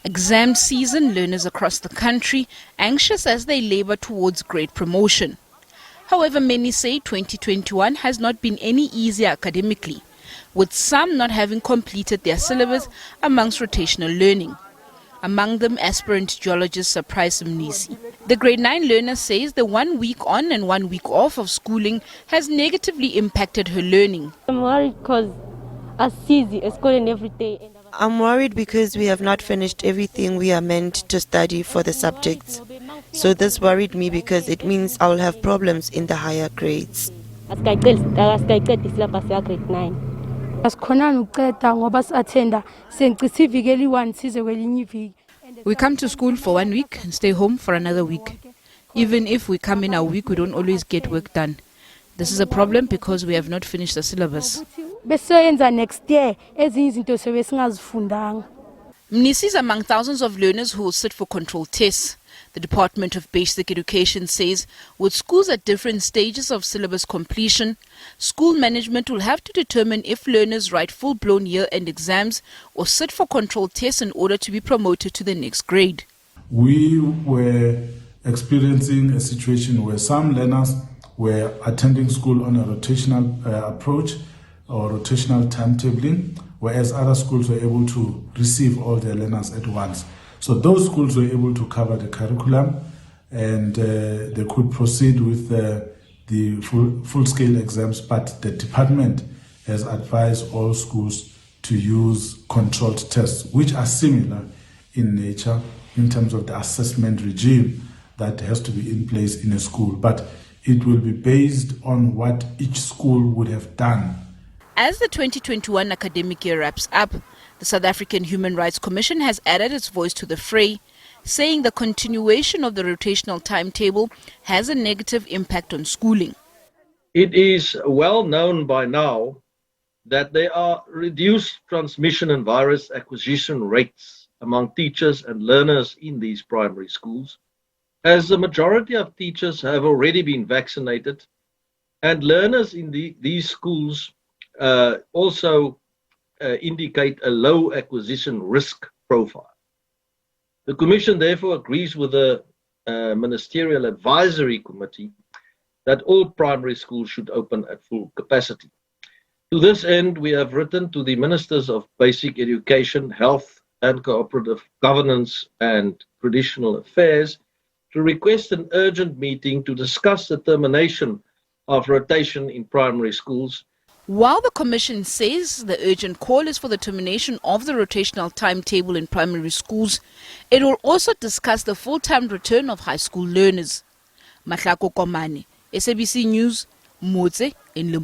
Exam season, learners across the country anxious as they labor towards grade promotion. However, many say 2021 has not been any easier academically, with some not having completed their syllabus amongst rotational learning. Among them, aspirant geologist Surprise Mnisi. The grade 9 learner says the 1 week on and 1 week off of schooling has negatively impacted her learning. I'm worried because I'm busy at school and every day. I'm worried because we have not finished everything we are meant to study for the subjects. So this worried me because it means I'll have problems in the higher grades. We come to school for 1 week and stay home for another week. Even if we come in a week, we don't always get work done. This is a problem because we have not finished the syllabus. Mnisi is among thousands of learners who will sit for control tests. The Department of Basic Education says with schools at different stages of syllabus completion, school management will have to determine if learners write full-blown year-end exams or sit for control tests in order to be promoted to the next grade. We were experiencing a situation where some learners were attending school on a rotational approach or rotational timetabling, whereas other schools were able to receive all their learners at once. So those schools were able to cover the curriculum and they could proceed with the full-scale exams, but the department has advised all schools to use controlled tests, which are similar in nature in terms of the assessment regime that has to be in place in a school. But it will be based on what each school would have done. As the 2021 academic year wraps up, the South African Human Rights Commission has added its voice to the fray, saying the continuation of the rotational timetable has a negative impact on schooling. It is well known by now that there are reduced transmission and virus acquisition rates among teachers and learners in these primary schools, as the majority of teachers have already been vaccinated, and learners in these schools also indicate a low acquisition risk profile. The Commission therefore agrees with the Ministerial Advisory Committee that all primary schools should open at full capacity. To this end, we have written to the Ministers of Basic Education, Health and Cooperative Governance and Traditional Affairs to request an urgent meeting to discuss the termination of rotation in primary schools. While the Commission says the urgent call is for the termination of the rotational timetable in primary schools, it will also discuss the full-time return of high school learners. Mahlako Komane, SABC News, Motse in Limpopo.